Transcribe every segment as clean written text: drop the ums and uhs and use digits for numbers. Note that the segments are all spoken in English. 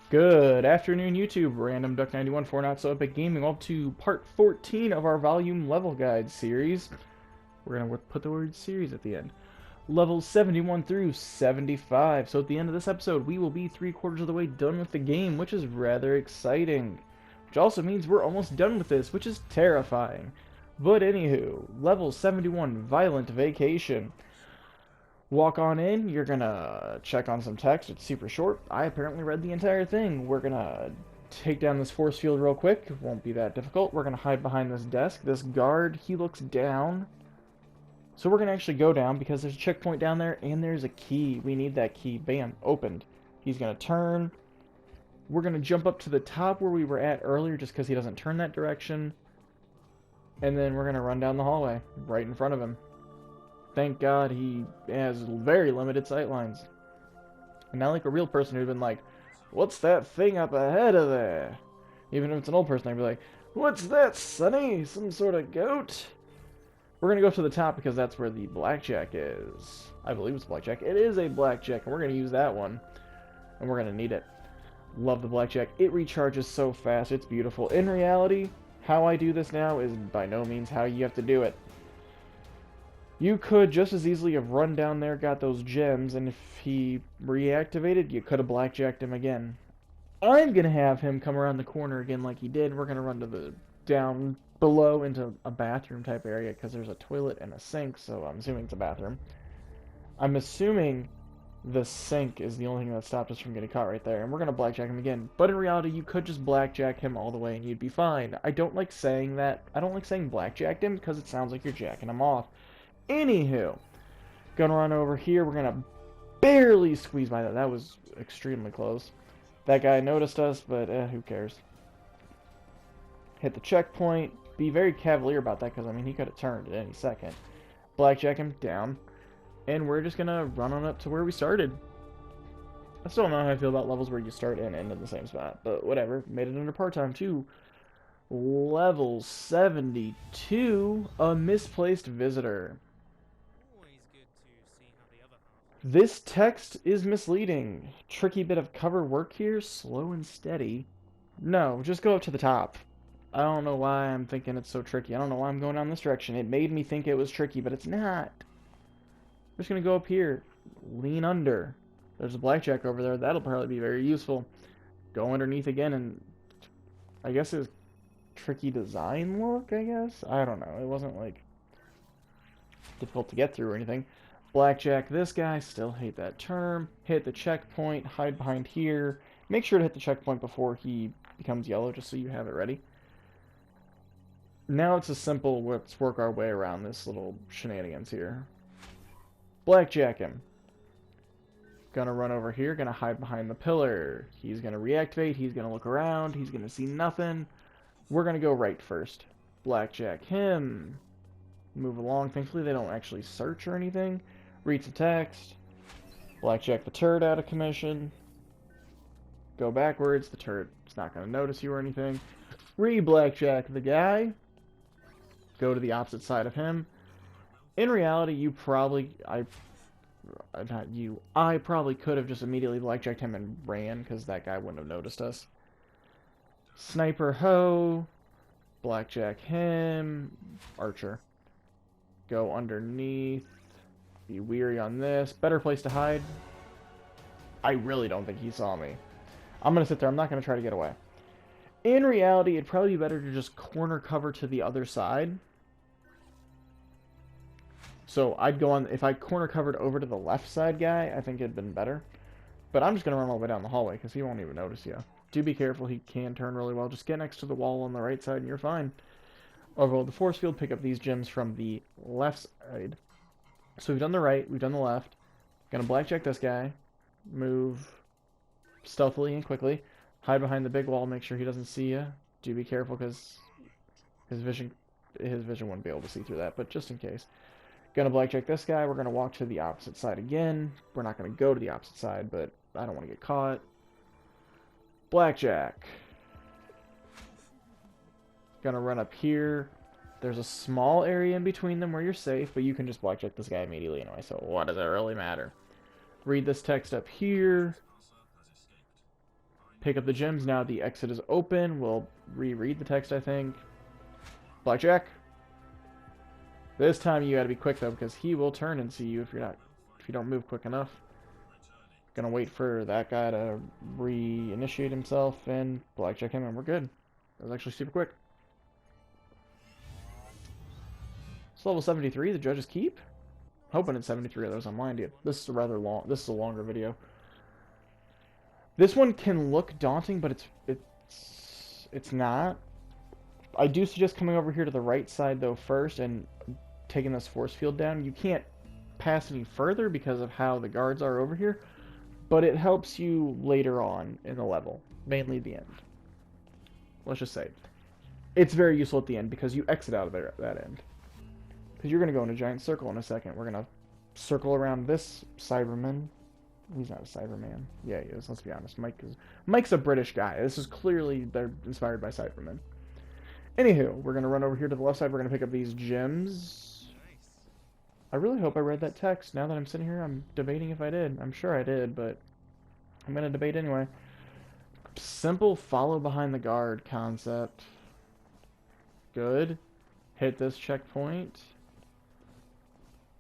Good afternoon, YouTube. Random Duck 91 for Not So Epic Gaming. Up to part 14 of our volume level guide series. We're gonna put the word series at the end. Levels 71 through 75. So at the end of this episode, we will be 3/4 of the way done with the game, which is rather exciting. Which also means we're almost done with this, which is terrifying. But anywho, level 71, Violent Vacation. Walk on in, you're gonna check on some text, it's super short. I apparently read the entire thing. We're gonna take down this force field real quick, it won't be that difficult. We're gonna hide behind this desk. This guard, he looks down. So we're gonna actually go down because there's a checkpoint down there and there's a key. We need that key. Bam, opened. He's gonna turn. We're gonna jump up to the top where we were at earlier just because he doesn't turn that direction. And then we're gonna run down the hallway right in front of him. Thank God he has very limited sight lines. And not like a real person who'd been like, what's that thing up ahead of there? Even if it's an old person, I'd be like, what's that, Sonny? Some sort of goat? We're going to go to the top because that's where the blackjack is. I believe it's blackjack. It is a blackjack, and we're going to use that one. And we're going to need it. Love the blackjack. It recharges so fast. It's beautiful. In reality, how I do this now is by no means how you have to do it. You could just as easily have run down there, got those gems, and if he reactivated, you could have blackjacked him again. I'm going to have him come around the corner again like he did. We're going to run to the down below into a bathroom type area because there's a toilet and a sink, so I'm assuming it's a bathroom. I'm assuming the sink is the only thing that stopped us from getting caught right there, and we're going to blackjack him again. But in reality, you could just blackjack him all the way and you'd be fine. I don't like saying that. I don't like saying blackjacked him because it sounds like you're jacking him off. Anywho, gonna run over here. We're gonna barely squeeze by that. That was extremely close. That guy noticed us, but who cares? Hit the checkpoint. Be very cavalier about that because, I mean, he could have turned at any second. Blackjack him down. And we're just gonna run on up to where we started. I still don't know how I feel about levels where you start and end in the same spot, but whatever. Made it under part-time, too. Level 72, a Misplaced Visitor. This text is misleading. Tricky bit of cover work here, slow and steady. No, just go up to the top. I don't know why I'm thinking it's so tricky. I don't know why I'm going down this direction. It made me think it was tricky, but it's not. I'm just gonna go up here. Lean under. There's a blackjack over there. That'll probably be very useful. Go underneath again and I guess it's tricky design look, I guess? I don't know. It wasn't like difficult to get through or anything. Blackjack this guy, still hate that term. Hit the checkpoint, hide behind here. Make sure to hit the checkpoint before he becomes yellow, just so you have it ready. Now it's a simple, let's work our way around this little shenanigans here. Blackjack him. Gonna run over here, gonna hide behind the pillar. He's gonna reactivate, he's gonna look around, he's gonna see nothing. We're gonna go right first. Blackjack him. Move along. Thankfully they don't actually search or anything. Read some text. Blackjack the turd out of commission. Go backwards. The turd's not going to notice you or anything. Re-blackjack the guy. Go to the opposite side of him. In reality, you probably... Not you. I probably could have just immediately blackjacked him and ran, because that guy wouldn't have noticed us. Sniper ho. Blackjack him. Archer. Go underneath. Be weary on this. Better place to hide. I really don't think he saw me. I'm going to sit there. I'm not going to try to get away. In reality, it'd probably be better to just corner cover to the other side. So I'd go on... If I corner covered over to the left side guy, I think it'd been better. But I'm just going to run all the way down the hallway because he won't even notice you. Do be careful. He can turn really well. Just get next to the wall on the right side and you're fine. Overload the force field, pick up these gems from the left side. So we've done the right, we've done the left. Gonna blackjack this guy. Move stealthily and quickly. Hide behind the big wall, make sure he doesn't see you. Do be careful because his vision wouldn't be able to see through that, but just in case. Gonna blackjack this guy, we're gonna walk to the opposite side again. We're not gonna go to the opposite side, but I don't want to get caught. Blackjack. Gonna run up here. There's a small area in between them where you're safe, but you can just blackjack this guy immediately anyway, so what does it really matter? Read this text up here. Pick up the gems. Now the exit is open. We'll reread the text, I think. Blackjack. This time you gotta be quick though, because he will turn and see you if you don't move quick enough. Gonna wait for that guy to reinitiate himself and blackjack him, and we're good. That was actually super quick. It's level 73, the judges keep. Hoping it's 73 of those online, dude. This is rather long. This is a longer video. This one can look daunting, but it's not. I do suggest coming over here to the right side though first and taking this force field down. You can't pass any further because of how the guards are over here, but it helps you later on in the level, mainly the end. Let's just say it's very useful at the end because you exit out of there at that end. Because you're going to go in a giant circle in a second. We're going to circle around this Cyberman. He's not a Cyberman. Yeah, he is. Let's be honest. Mike's a British guy. This is clearly, they're inspired by Cybermen. Anywho, we're going to run over here to the left side. We're going to pick up these gems. I really hope I read that text. Now that I'm sitting here, I'm debating if I did. I'm sure I did, but I'm going to debate anyway. Simple follow behind the guard concept. Good. Hit this checkpoint.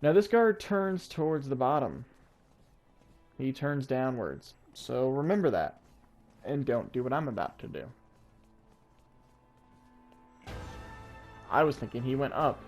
Now this guard turns towards the bottom. He turns downwards. So remember that. And don't do what I'm about to do. I was thinking he went up.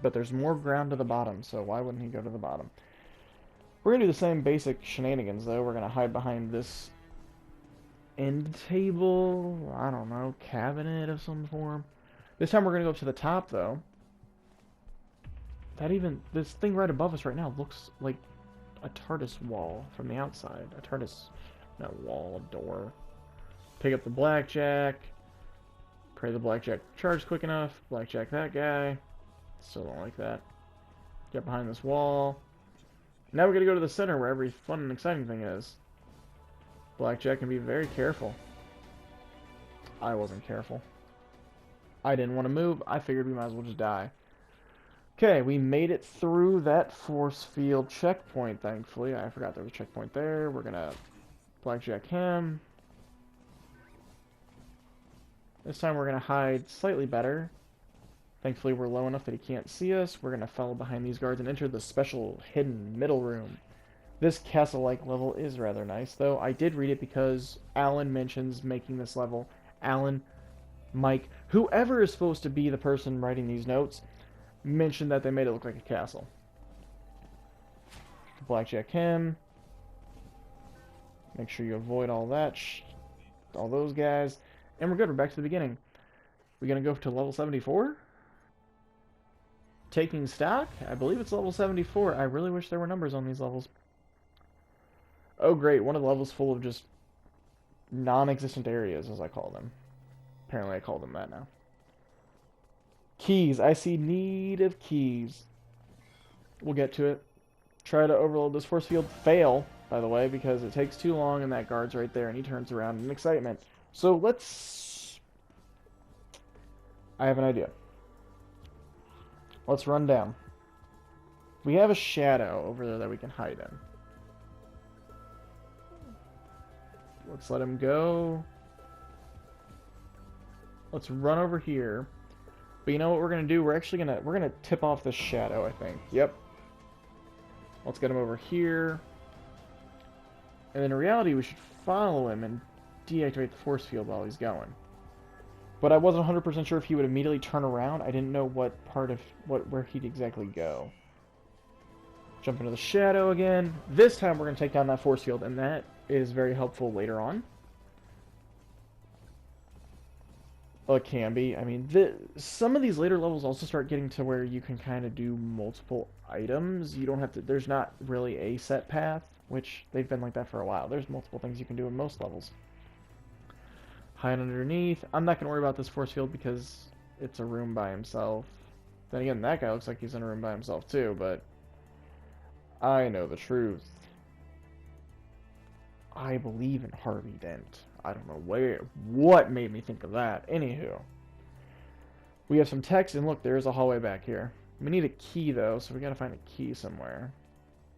But there's more ground to the bottom, so why wouldn't he go to the bottom? We're going to do the same basic shenanigans, though. We're going to hide behind this end table. I don't know, cabinet of some form. This time we're going to go up to the top, though. This thing right above us right now looks like a TARDIS wall from the outside. A TARDIS, not wall, door. Pick up the blackjack. Pray the blackjack charge quick enough. Blackjack that guy. Still don't like that. Get behind this wall. Now we're going to go to the center where every fun and exciting thing is. Blackjack can be very careful. I wasn't careful. I didn't want to move. I figured we might as well just die. Okay, we made it through that force field checkpoint, thankfully. I forgot there was a checkpoint there. We're going to blackjack him. This time we're going to hide slightly better. Thankfully we're low enough that he can't see us. We're going to follow behind these guards and enter the special hidden middle room. This castle-like level is rather nice, though. I did read it because Alan mentions making this level. Alan, Mike, whoever is supposed to be the person writing these notes, mentioned that they made it look like a castle. Blackjack him. Make sure you avoid all that, all those guys. And we're good. We're back to the beginning. We're going to go to level 74? Taking stock? I believe it's level 74. I really wish there were numbers on these levels. Oh great, one of the levels full of just non-existent areas, as I call them. Apparently I call them that now. Keys. I see need of keys. We'll get to it. Try to overload this force field. Fail, by the way, because it takes too long and that guard's right there and he turns around in excitement. So let's... I have an idea. Let's run down. We have a shadow over there that we can hide in. Let's let him go. Let's run over here. But you know what we're gonna do? We're gonna tip off this shadow, I think. Yep. Let's get him over here. And in reality, we should follow him and deactivate the force field while he's going. But I wasn't 100% sure if he would immediately turn around. I didn't know what part of where he'd exactly go. Jump into the shadow again. This time we're gonna take down that force field, and that is very helpful later on. Well, it can be. I mean, some of these later levels also start getting to where you can kind of do multiple items. You don't have to... There's not really a set path, which they've been like that for a while. There's multiple things you can do in most levels. Hide underneath. I'm not going to worry about this force field because it's a room by himself. Then again, that guy looks like he's in a room by himself too, but... I know the truth. I believe in Harvey Dent. I don't know what made me think of that. Anywho. We have some text, and look, there's a hallway back here. We need a key, though, so we gotta find a key somewhere.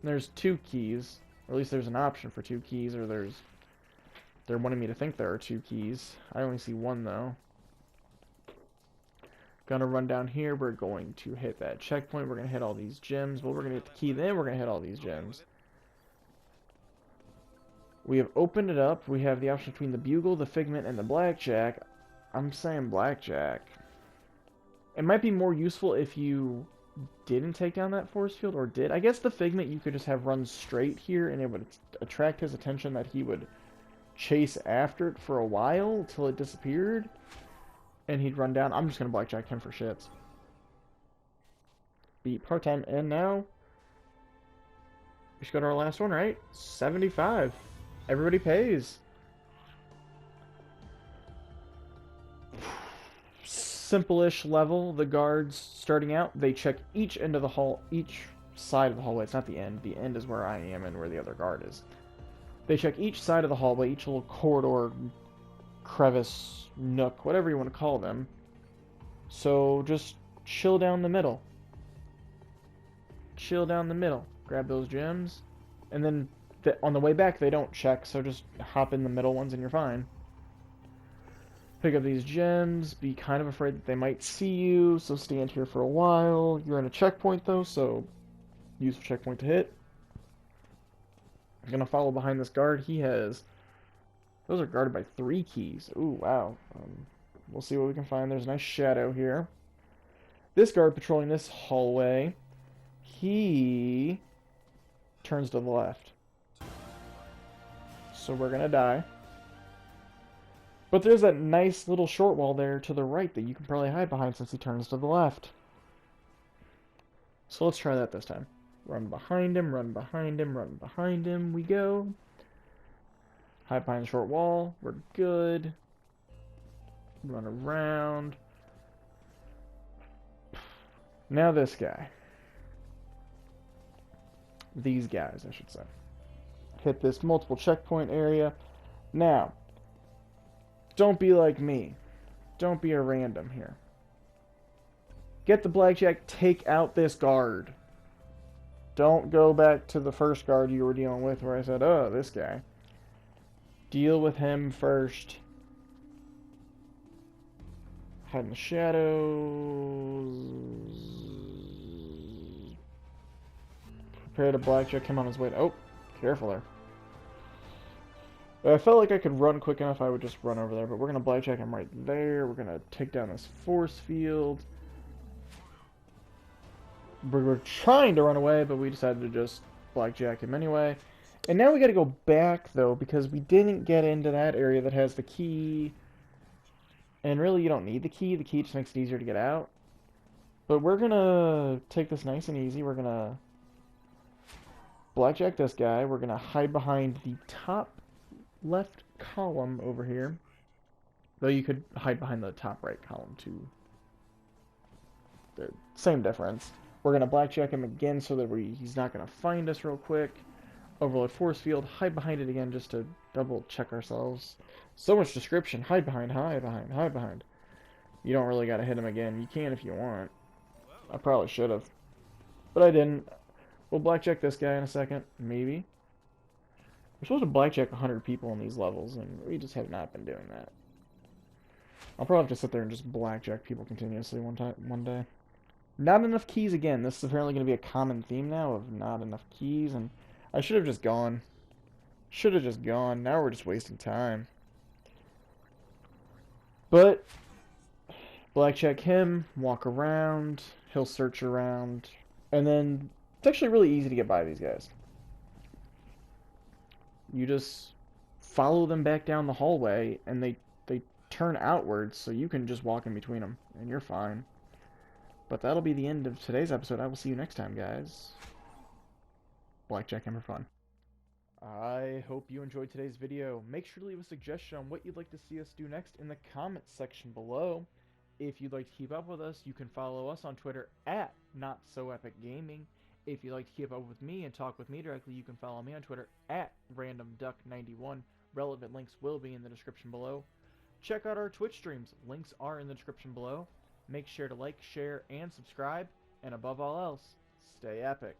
There's 2 keys. Or at least there's an option for 2 keys, or there's They're wanting me to think there are 2 keys. I only see 1 though. Gonna run down here. We're going to hit that checkpoint. We're gonna hit all these gems. Well, we're gonna get the key, then we're gonna hit all these gems. We have opened it up. We have the option between the bugle, the figment, and the blackjack. I'm saying blackjack. It might be more useful if you didn't take down that force field, or did. I guess the figment you could just have run straight here, and it would attract his attention that he would chase after it for a while until it disappeared, and he'd run down. I'm just gonna blackjack him for shits. Beat part-time, and now we should go to our last one, right? 75. Everybody pays. Simple-ish level. The guards starting out, they check each end of the hall, each side of the hallway. It's not the end. The end is where I am and where the other guard is. They check each side of the hallway, each little corridor, crevice, nook, whatever you want to call them. So just chill down the middle. Chill down the middle. Grab those gems. And then on the way back, they don't check, so just hop in the middle ones and you're fine. Pick up these gems. Be kind of afraid that they might see you, so stand here for a while. You're in a checkpoint, though, so use the checkpoint to hit. I'm gonna follow behind this guard. He has... Those are guarded by 3 keys. Ooh, wow. We'll see what we can find. There's a nice shadow here. This guard patrolling this hallway, he turns to the left. So we're gonna die. But there's that nice little short wall there to the right that you can probably hide behind since he turns to the left. So let's try that this time. Run behind him, run behind him, run behind him. We go. Hide behind the short wall. We're good. Run around. Now this guy. These guys, I should say. Hit this multiple checkpoint area. Now, don't be like me. Don't be a random here. Get the blackjack, take out this guard. Don't go back to the first guard you were dealing with where I said, oh, this guy. Deal with him first. Hide in the shadows. Prepare to blackjack him on his way to... Oh, careful there. I felt like I could run quick enough, I would just run over there, but we're going to blackjack him right there. We're going to take down this force field. We're trying to run away, but we decided to just blackjack him anyway. And now we got to go back, though, because we didn't get into that area that has the key. And really, you don't need the key. The key just makes it easier to get out. But we're going to take this nice and easy. We're going to blackjack this guy. We're going to hide behind the top left column over here. Though you could hide behind the top right column, too. The same difference. We're going to blackjack him again so that he's not going to find us real quick. Overload force field, hide behind it again just to double check ourselves. So much description. Hide behind, hide behind, hide behind. You don't really got to hit him again. You can if you want. I probably should have. But I didn't. We'll blackjack this guy in a second. Maybe. We're supposed to blackjack 100 people in these levels, and we just have not been doing that. I'll probably have to sit there and just blackjack people continuously one day. Not enough keys again. This is apparently going to be a common theme now of not enough keys, and I should have just gone. Should have just gone. Now we're just wasting time. But blackjack him, walk around, he'll search around, and then it's actually really easy to get by these guys. You just follow them back down the hallway, and they turn outwards, so you can just walk in between them, and you're fine. But that'll be the end of today's episode. I will see you next time, guys. Blackjack him for fun. I hope you enjoyed today's video. Make sure to leave a suggestion on what you'd like to see us do next in the comments section below. If you'd like to keep up with us, you can follow us on Twitter at NotSoEpicGaming. If you'd like to keep up with me and talk with me directly, you can follow me on Twitter at RandomDuck91. Relevant links will be in the description below. Check out our Twitch streams. Links are in the description below. Make sure to like, share, and subscribe. And above all else, stay epic.